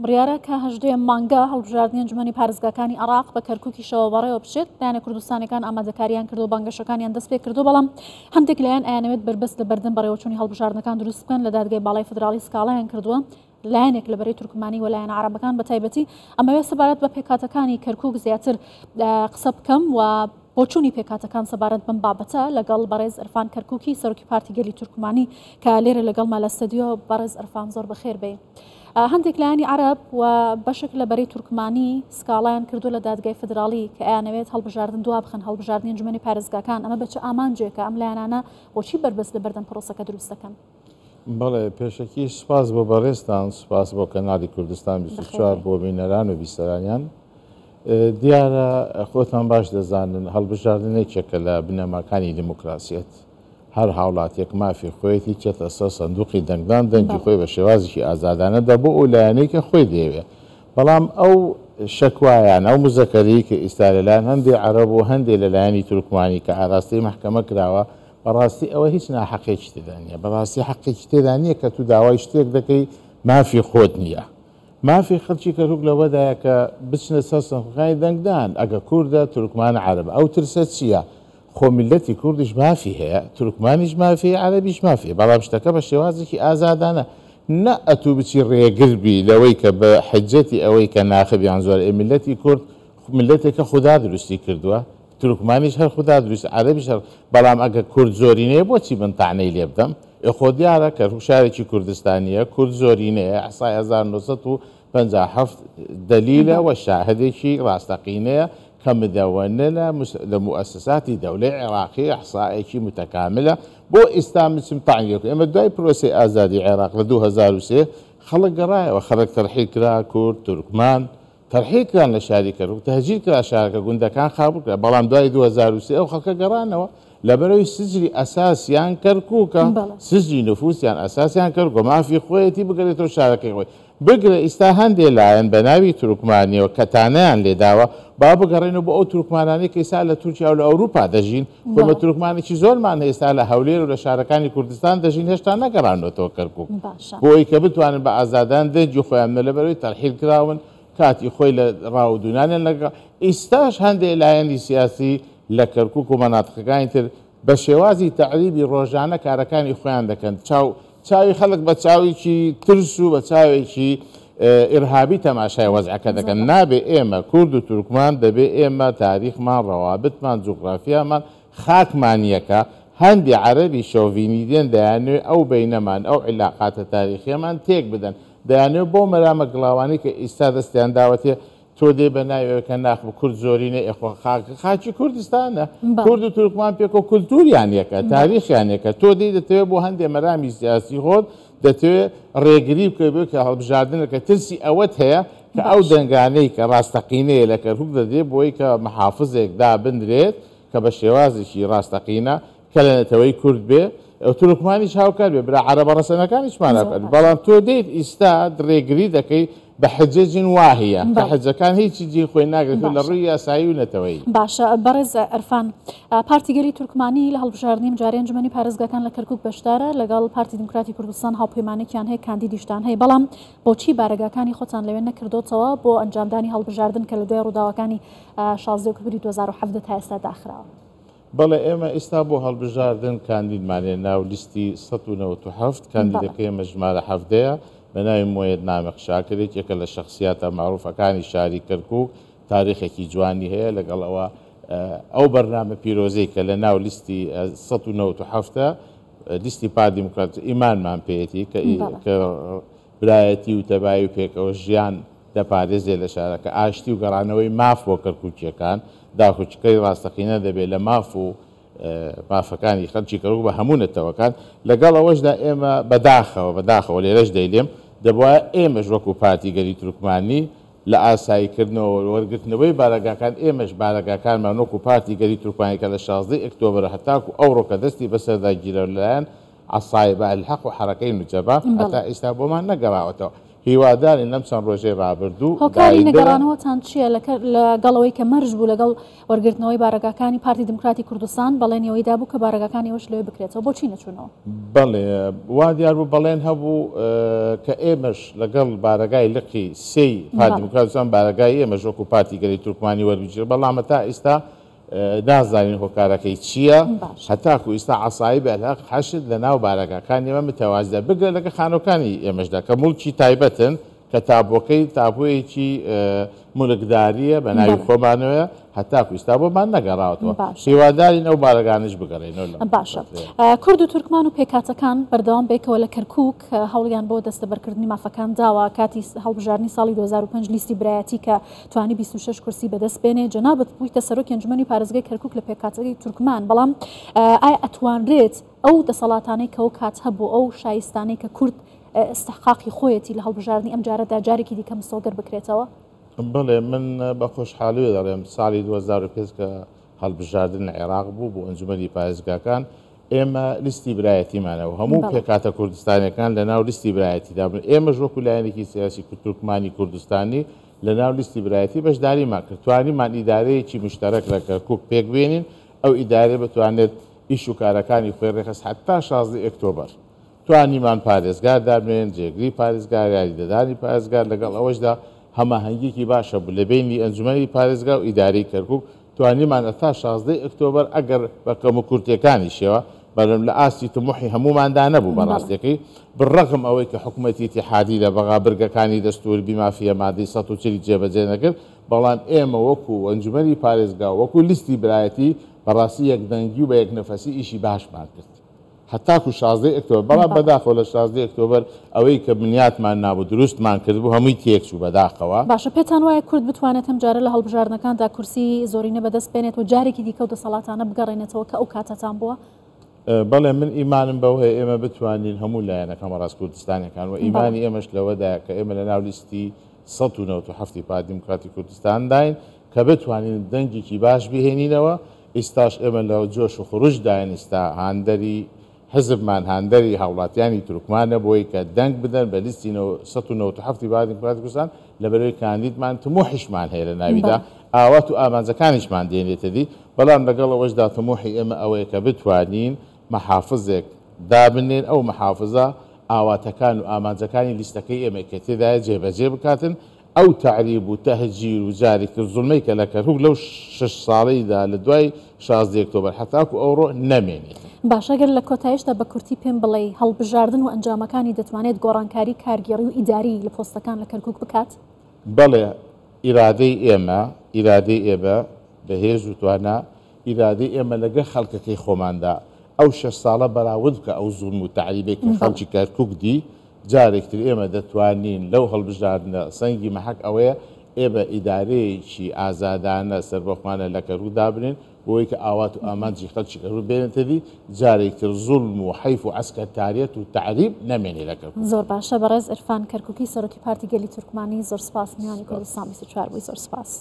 بڕیارە کە هەژدەیە مانگە هەڵبژاردننی ئەنجومەنی پارێزگاکانی عراق بە کەرکووکیشەوە بەڕێوە بچێت لایەنە کوردستانەکان ئامادەکاریان کردو بانگەشەکانیان دەست پێ کردو بەڵام هەندێک لایەن ئەیانەوێت بربەست لە بەردەم بەڕێوەچوونی هەڵبژاردنەکان دروست بکەن لە دادگای باڵای فدراڵی سکاڵایان کردووە لایەنێک لە بەرەی تورکمانی و لایەنە عەرەبەکان بە تایبەتی ئەمەوێت سەبارەت بە پێکاتەکانی کەرکووک زیاتر قسە بکەم و بۆچوونی پێکاتەکان سەبارەت بەم بابەتە لەگەڵ بەڕێز ئەرفان کەرکووکی سەرۆکی پارتی گەلی تورکمانی کە لێرە لەگەڵما لە ستەدیۆ بەڕێز ئەرفان زۆر بەخێر بێ. هەندێک لایەنی عەرەب و بەشێک لە بەرەی تورکمانی سکاڵایان کردو لە دادگای فدراڵی کە ئەیانەوێت هەڵبژاردن دوا بخەن هەڵبژاردننی ئەنجومەنی پارێزگاکان ئەمە بە چه ئامانجێکە ئەم لایەنانە بۆچی بربەست لە بەردەم پرۆسەکە دروست دەکەن؟ بەڵێ پێشەکی سپاس بۆ بەڕێستان سپاس بۆ کەناڵی کوردستان 24 بۆ بینەران و بیسەرانیان دیارە خۆتان باش دەزانن هەڵبژاردنێکێکە لە بنەماکانی دیموکراسیەت هەر هاوڵاتێک مافی خۆیەتی چێتە سەر سندوقی دەنگدان دەنگی خۆی بە شێوازێکی ئازادانەدا بۆ ئەو لایەنەی کە خۆی دەیەوێت بەڵام ئەو شەکوایان ئەو مزەکەری کە ئیستا لەلایەن هەندێک عەرەب و هەندێک لەلایەنی تورکمانی کە ئاراستەی مەحکەمە کراوە بەڕاستی ئەوە هیچ ناحەقێکی تێدا نییە بەڕاستی حەقێکی تێدا نییە کە تو داوای شتێک دەکەی مافی خۆت نییە مافی خەڵکی کەروک لەوەدایە کە بچنە سەر سەنفەکانی دەنگدان ئەگە کووردە تورکمان عەرەب ئەو ترسە چییە؟ خۆ میلەتی کوردیش مافی هەیە تورکمانیش مافی عەرەبیش مافیە بەڵام شتەکە بە شێوازێکی ئازادانە نە ئەتوو بچی ڕێگربی لەوەی کە بە حجەتی ئەوەی کە ناخبیان زۆر میلەتی کورد میلەتێکە خوددا دروستی کردووە تورکمانیش هەر خوددا دروست عەرەبیش هەر بەڵام ئەگە کورد زۆرینەیە بۆچی من تاعنەی لێ بدەم خۆ دیارە کە شارێکی کوردستانیە کورد زۆرینەیە ئەحسای 1957 دلیلە و شاهدێکی ڕاستەقینەیە کە مدەوەنە لە مؤسساتی دەولەی عێراقی ئەحسایەکی متەکاملە بۆ ئێستا مچم تاعنیەکە ئێمە دوای پرۆسی ئازادی عێراق لە 2003 خەڵک گەڕایەوە خەڵک تەرحیل کرا کورد تورکمان تەرحیل کران لە شاری کەروک تەهجیر کرا شارەکە گوندەکان خابوو کرا بەڵام دوای 2003 ئەو خەڵکە گەڕانەوە لەبەرەوەی سجلی ئەساسیان کەرکووکە سجلی نفوسیان ئەساسیان کەرکووکە مافی خۆیەتی بگرێتەوە شارەکەی خۆی بگرە ئێستا هەندێک لایەن بە ناوی تورکمانیەوە کەتانەیان لێداوە با بگەڕێنەوە بۆ ئەو تورکمانانی کە ئێستا لە تورکیا و لە ئەوروپا دەژین خۆمە تورکمانێکی زۆرمان ئێستا لە هەولێر و لە شارەکانی کوردستان دەژین هێشتا نەگەڕانەوەتەوە کەرکووک بۆی کە بتوانن بە ئازادان دەنگی خۆیان لەبەرەوەی تەرحیل کراون کاتی خۆی لە ڕاودونانیان لەگە ئێستاش هەندێک لایەنی سیاسی لە کەرکووک و مەناتقەکانی تر بە شێوازی تەعریبی ڕۆژانە کارەکانی خۆیان دەکەن چاوی خەڵک بە چاوێکی ترس و بە چاوێکی ئرهابی تەماشای وەزعەکە دەکەن نابێ ئێمە کورد و تورکمان دەبێ ئێمە تاریخمان ڕەوابتمان جوغرافیامان خاکمانیەکە هەندی عەرەبی شۆڤینی دێن دەیانوێت ئەو بینەمان ئەو عیلاقاتە تاریخیەمان تێک بدەن دەیانوێت بۆ مەرامە گڵاوانی کە ئێستا دەستیان داوەتێ تۆ دێ بە ناوێکە ناخ بە کورد زۆرینە ئێخۆ خاکی کوردستانە کورد و تورکمان پێک و کولتوریان یەکە تاریخیان یەکە تۆ دەی دەتەوێت بۆ هەندێک مەرامی سیاسی خۆت دەتەوێت ڕێگری بکە بێت کە هەڵبژاردنەکە ترسی ئەوەت هەیە کە ئەو دەنگانەی کە ڕاستەقینەیە لە کەرکووک دەدێت بۆی کە محافزێک دابدرێت کە بە شێوازێکی ڕاستەقینە کە لە نەتەوەی کورد بێ تورکمانیش هاوکار بێ برا عەرەبە ڕەسەنەکانیشمان ناکات بەڵام تۆ دێیت ئیستا ڕێگری دەکەی بە حجەجین واهەیە کە حەجەکان هیچی جی خۆی ناگرێت لە ڕووی یاسایی و نەتەوەی باشە بەڕێز ئەرفان پارتی گەلی تورکمانی لە هەڵبژاردننی جارێ ئەنجومەنی پارێزگاکان لە کەرکووک بەشدارە لەگەڵ پارتی دیموکراتی کوردستان هاوپەیمانێکیان هەیە کاندیدیشتان هەیە بەڵام بۆچی بارەگاکانی خۆتان لەوێ نەکردوتەوە بۆ ئەنجامدانی هەڵبژاردن کە لە دوای ڕووداوەکانی 16 ئۆکتۆبری 2017 تا ئێستا داخراوە بەڵێ ئێمە ئێستا بۆ هەڵبژاردن کاندیدمانێ ناو لیستی 197 کاندیدەکەی ئێمە ژمارە 7 بە ناوی مۆید نامێق شاکرێت یەکە لە شەخسیاتە معروفەکانی شاری کەرکووک تاریخێکی جوانی هەیە لەگەڵ ئەو بەرنامە پیرۆزەی کە لە ناو لیستی 197 لیستی پارتی دیموکرات ئیمانمان پێیەتی کە برایەتی و تەبایی و پێکەوە ژیان دەپارێزێ لە شارەکە ئاشتی و گەڕانەوەی ماف بۆ کەرکووکیەکان داخوچکەی ڕاستەقینە دەبێت لە ماف و مافەکانی خەڵکی کەرکووک بە هەموو نەتەوەکان لەگەڵ ئەوەشدا ئێمە بەداخەوە لێرەش دەیلێم دەبواە ئێمەش وەکو پارتی گەلی تورکمانی لە ئاساییکردنەوە وەرگرتنەوەی بارەگاکان ئێمەش بارەگاکانمان وەکو پارتی گەلی تورکمانی کە لە 16 ئۆکتۆبر هەتاکو ئەو ڕۆکە دەستی بەسەردا گیرە لەلایەن عەسای بە الحەق و حەرەکەی نوجەبا هەتا ئێستا بۆمان نەگەڕاوەتەوە هیواداری لەم چەند ڕۆژەی ڕابردوو هۆکاری نەگەڕانەوەتان چییە لەگەڵەوەی کە مەرج بوو لەگەڵ وەرگرتنەوەی بارگاکانی پارتی دموکراتی کوردستان بەڵێنەوەی دابوو کە بارگاکانی ئەوش لەوێ بکرێتەوە بۆچی نەچوونەوە؟ بەڵێ وا دیار بوو بەڵێن هەبوو کە ئێمەش لەگەڵ بارگای لقی سێی پارتی دموکراتستان بارگای ئێمەش وەکو پارتی گەلی تورکمانی وەربگیرە بەڵام تا ئێستا نازانین هۆکارەکەی چییە هەتاکو ئێستا عەسایی بەلەق حەشت لە ناو بارگاکان ئێمە متەوازدە بگرە لەگە خانۆکانی ئێمەشدا کە موڵکی تایبەتن کە تابۆکەی تابوویەکی مولکداریە بە ناوی خۆمانەوە هەتاکو ئێستا بۆمان نەگەڕاوەتەوە هیوادارین ئەو بارگانش بگەڕێنەوە. باشە کورد و تورکمان و پێکاتەکان بەردەوام بێکەوە لە کەرکووک هەوڵیان بۆ دەستەبەرکردنی مافەکان داوە کاتی هەڵبژاردننی ساڵی 2005 لیستی برایەتی کە توانی 26 کورسی بەدەست بێنێ جەنابەت بوویتە سەرۆکی ئەنجومەنی پارێزگای کەرکووک لە پێکاتەکەی تورکمان بەڵام ئایا ئەتوانرێت ئەو دەسەڵاتانەی کە ئەو کات هەبوو ئەو شایستانەی کە کورد استحقاقی خۆیەتی لە هەڵبژاردننی ئەم جارەدا جارێکی دیکە مسۆگەر بکرێتەوە؟ بڵێ من بە خۆشحاڵی دەڵێم ساڵی 2005 کە هەڵبژاردن عێراق بوو بۆ ئەنجومەنی پارێزگاکان ئێمە لیستی برایەتیمانەوە هەموو پێکاتە کوردستانیەکان لە ناو لیستی برایەتیدا بن ئێمەش وەکو لایەنێکی سیاسی تورکمانی کوردستانی لە ناو لیستی برایەتی بەشداریمان کرد توانیمان ئیدارەیەکی مشتەرەک لە کەرکووک پێک بێنین ئەو ئیدارە بتوانێت ئیش و کارەکانی خۆی ڕێخست حتا 16 ئۆکتۆبەر توانیمان پارێزگار دابنێن جێگری پارێزگار یاریدەدانی پارێزگار لەگەڵ ئەوەشدا هەماهەنگێکی باشە بوو لە بینی ئەنجومەنی پارێزگا و ئیدارەی کەرکووک توانیمان تا 16 ئۆکتۆبەر ئەگەر بە کەم و کورتەکانی شێوە بەڵام لە ئاستی تموحی هەموماندا نەبوو بەڕاستیەکەی بڕەغم ئەوەی کە حکوومەتی اتحادی لە بەغا برگەکانی دەستوری مافیە مادەی 140 جێبەجێ نەکرد بەڵام ئێمە وەکو ئەنجومەنی پارێزگا وەکو لیستی برایەتی بەڕاستی یەکدەنگی و بە یەکنەفەسی ئیشی باشمان کرد هەتاکو 16 ئۆکتۆبەر بەڵام بەداخەوە لە 16 ئۆکتۆبەر ئەوەی کە بنیاتمان نابوو دروستمان کردبوو هەمووی تێکچوو بەداخەوە. باشە پێتان وایە کورد بتوانێت ئەم جارە لە هەڵبژاردنەکاندا کورسی زۆرینە بەدەست بێنێت و جارێکی دیکە و دەسەڵاتانە بگەڕێنێتەوە کە ئەو کاتەتان بووە؟ بەڵێ من ئیمانم بەوەیە ئێمە بتوانین هەموو لایەنەکەمە ڕاست کوردستانەکان و ئیمانی ئێمەش لەوەدایە کە ئێمە لە ناو لیستی 197 پارتی دموکراتی کوردستان داین کە بتوانین دەنگێکی باش بهێنینەوە ئێستاش ئێمە لە جۆش و خروج داین ئێستا هاندەری حزبمان هاندەری هاوڵاتیانی تورکمانە بۆی کە دەنگ بدەن بە لیستی 197 پارتی دموکراتی کوردستان لەبەرەوەی کاندیدمان تموحیشمان هەیە لە ناویدا ئاوات و ئامانجەکانیشمان دێنێتە دی بەڵام لەگەڵ ئەوەشدا تموحی ئێمە ئەوەیە کە بتوانین محافظێک دابنێن ئەو محافظە ئاواتەکان و ئامانجەکانی لیستەکەی ئێمە کە تێدایە جێبەجێ بکاتن ئەو تعریب و تەهجیر و جاری کرد زوڵمەی کە لە کەرکووک لەو 6 ساڵەیدا لە دوای 16 ئۆکتۆبەر هەتاکو ئەوڕۆ نەمێنێت. باشەگەر لە کۆتایشدا بە کورتی پێم بڵێ هەڵبژاردن و ئەنجامەکانی دەتوانێت گۆڕانکاری کارگێڕی و ئیداری لە پۆستەکان لە کەرکووک بکات؟ بەڵێ ئیرادەی ئێمە بەهێز و توانە ئیرادەی ئێمە لەگە خەڵکەکەی خۆماندا ئەو 6 ساڵە بەراورد کە ئەو زوڵم و تعریبێک کە خەڵکی کەرکووک دی جارێکتر ئێمە دەتوانین لەو هەڵبژاردنە سەنگی مەحەک ئەوەیە ئێمە ئیدارەیەکی ئازادانە سەربەخوانە لە کەرکووک دابنێن بۆی کە ئاوات و ئامانجی خەڵکی کەرکووک بێنێتەوی جارێکتر زوڵم و حەیف و عەسکەرتاریەت و تعریب نەمێنێ لە کەرکووک. زۆر باشە بەڕێز عرفان کەرکووکی سەرۆکی پارتی گەلی تورکمانی زۆر سپاس میوانی کوردستان 24 بووی زۆر سپاس.